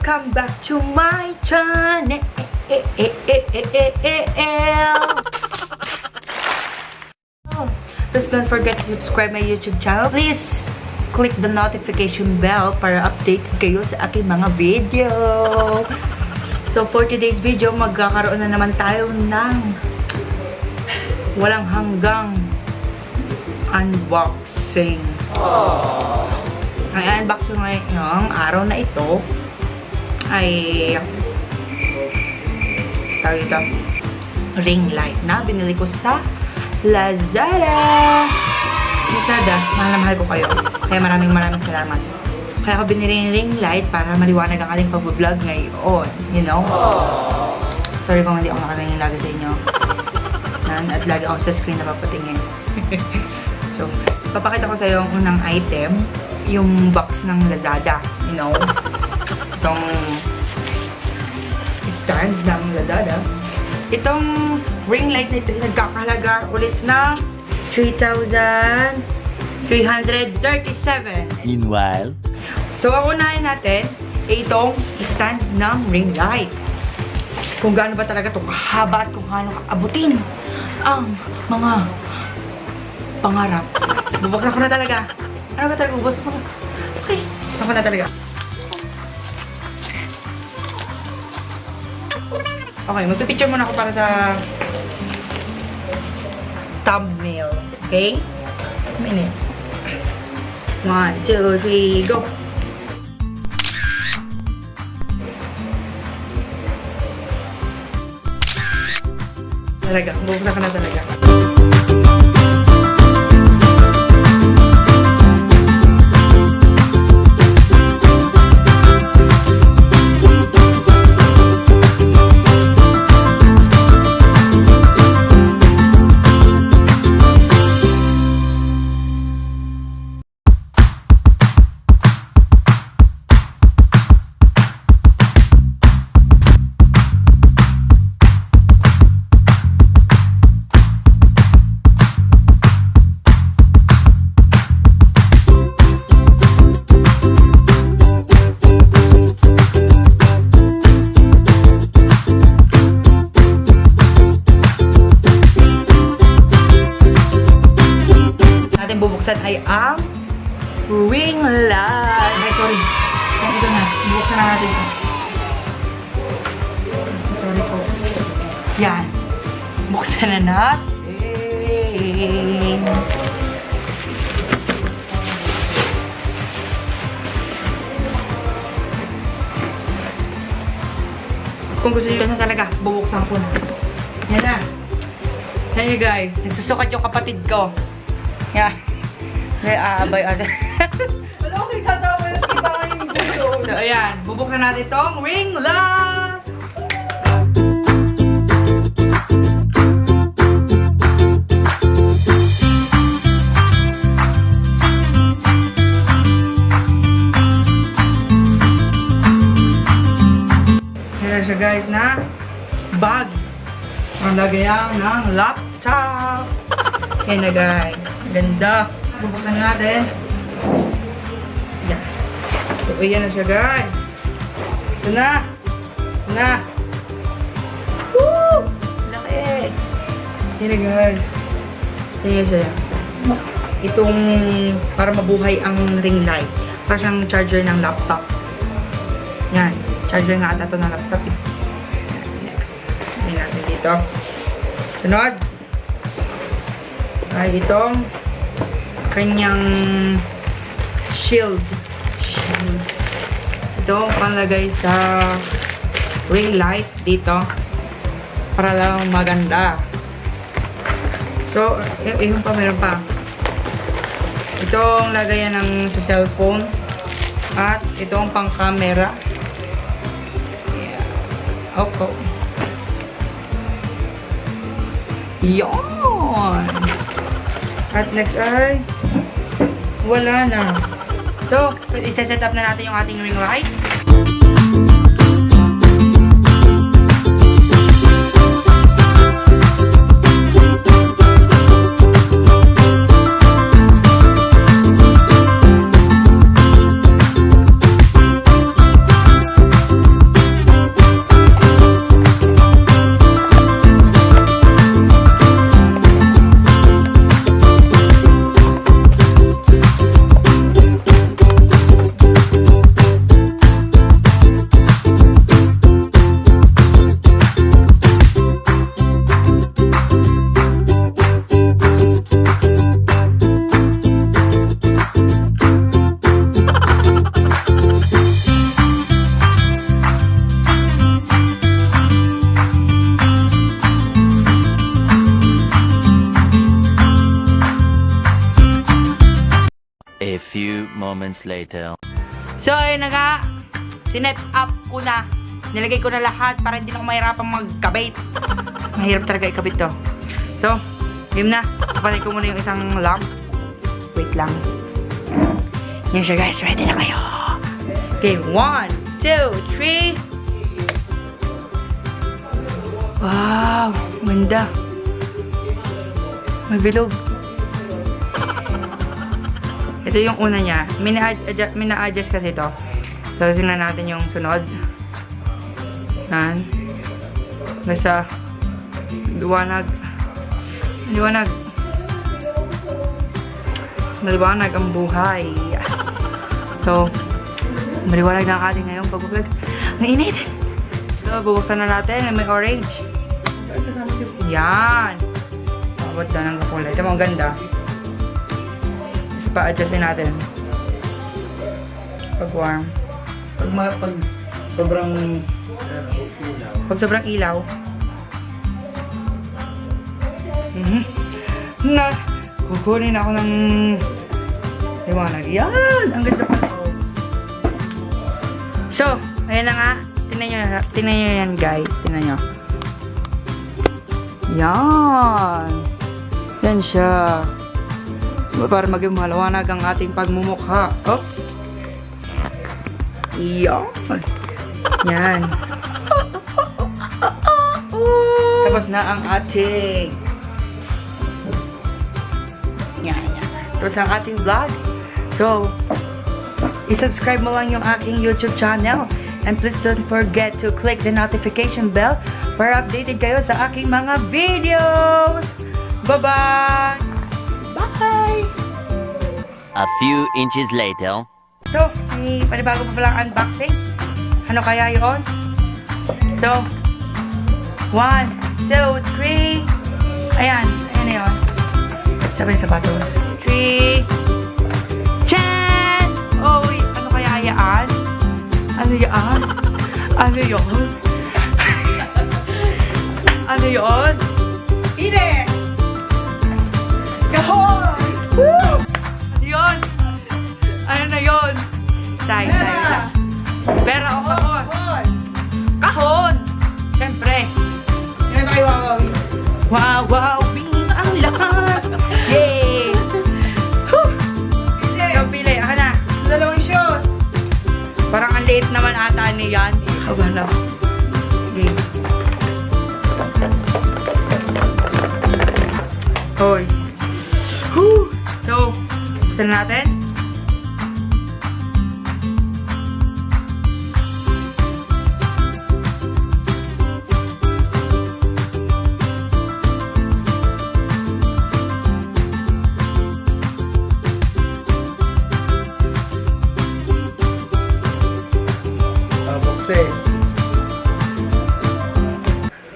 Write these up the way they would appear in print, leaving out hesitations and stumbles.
Welcome back to my channel. Please don't forget to subscribe my YouTube channel. Please click the notification bell para update kayo sa aking mga video. So for today's video, magkakaroon na naman tayo ng walang hanggang unboxing. Ang unboxing ngayong araw na ito ay ring light na binili ko sa Lazada. Mahal na mahal ko kayo. Kaya maraming salamat. Kaya ako binili yung ring light para maliwanag ang ating pag-vlog ngayon. You know? Sorry kung hindi ako nakatingin lagi sa inyo. At lagi ako sa screen na papatingin. So, papakita ko sa iyo ang unang item. Yung box ng Lazada. You know? Itong stand ng Lazada. Itong ring light nito nagkakahalaga ulit na 3,337. Meanwhile, so, unahin natin itong stand ng ring light. Kung gaano ba talaga ito kahaba at kung gaano kaabutin ang mga pangarap. Bubuksan ko na talaga. Ano ba talaga? Bubuksan ko na. Okay. Bubuksan ko na talaga. Okay, magpipicture muna ako para sa thumbnail. Okay? A minute. 1, 2, 3, go! Talaga, bubuksan ko na talaga. Bubuksan ay ang ring light. Ay, sorry. Ito na. Bubuksan na natin ito. Sorry po. Yan. Buksan na natin. Kung gusto nyo na talaga, bubuksan ko na. Yan na. Yan nyo guys. Nagsusukat yung kapatid ko. Yan. May aabay ate. Wala ko kayo sasama yung kita kayong dulo. So, ayan. Bubuksan natin itong ring light. Here siya guys na bag. Ang lagayan ng laptop. Yan na guys. Ganda. Bubuksan natin. Yan. So, ayan na siya guys. Ito na. Ito na. Woo! Laki. Yan na guys. Ayan siya. Itong para mabuhay ang ring light. Para siyang charger ng laptop. Yan. Charger nga ata ito ng laptop. Yan. Yan natin dito. Sunod. Ay, itong kanyang shield. Ito panglagay sa ring light dito para lang maganda. So, yun pa, meron pa. Itong lagayan ng sa cellphone at itong pang camera. Yeah. Okay. Yon. At next ay wala na. So, isa-set up na natin yung ating ring light. moments later. So, ayun na nga. Sinet up ko na. Nilagay ko na lahat para hindi na ako mahirapang magkabit. Mahirap talaga ikabit to. So, game na. Kapatid ko muna yung isang lamp. Wait lang. Yan siya guys. Ready na kayo. Okay, 1, 2, 3. Wow, ganda. May bilog. Ito yung una niya. Mina-adjust kasi ito. So, tingnan natin yung sunod. Yan. Basta, liwanag. Liwanag. Maliwanag ang buhay. So, maliwanag na ang ating ngayong pag-vlog. Ang init. So, bubuksan na natin. May orange. Yan. Abot na ng kakulay. Ito mo, ganda. Isa pa, adjustin natin. Pag warm. Pag sobrang Pag sobrang ilaw. Na, kukunin ako ng liwanag. Yan! Ang ganda pa ito. So, ayan na nga. Tingnan nyo yan guys. Tingnan nyo. Yan! Yan siya. Para maging maliwanag ang ating pagmumukha. Oops! Yan! Yan. Tapos na ang ating tapos ang ating vlog. So, i-subscribe mo lang yung aking YouTube channel. And please don't forget to click the notification bell para updated kayo sa aking mga videos. Bye-bye! Bye! A few inches later. So, may panibago pa palang unboxing. Ano kaya yun? So, 1, 2, 3. Ayan. Ayan na yun. Sabay sapatos. 3. Chan! Oy! Ano kaya yan? Ano yan? Ano yun? Ano yun? Pili! Kahon! Woo! Ano yun? Ano na yun? Tay. Pera o kahon? Kahon! Kahon! Siyempre. Yan tayo wawawin. Wawawin ang lahat! Yay! Whew! Pili! Ikaw pili. Ako na. Dalawang shoes. Parang ang liit naman ata niyan. Aba na. Okay. Hoy. Whew! So, buksan na natin.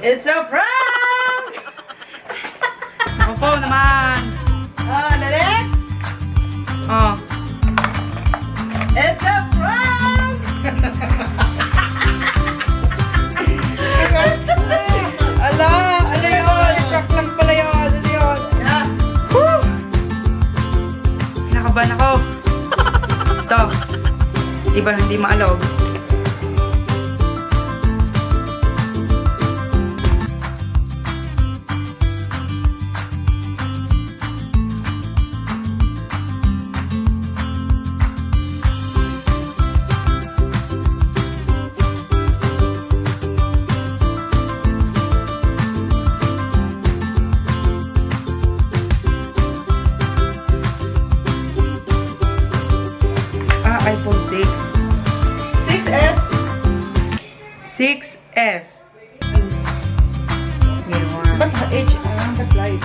It's a prank! Ako po naman. The next? Oh. It's a prank! Ala! Ano yun? Shock lang pala yun. Ano yun? Yeah. Whew! Kinakabahan ako. Ito. Di ba hindi maalog? iPhone 6. 6S. 6S. Ba't H? Ba't light?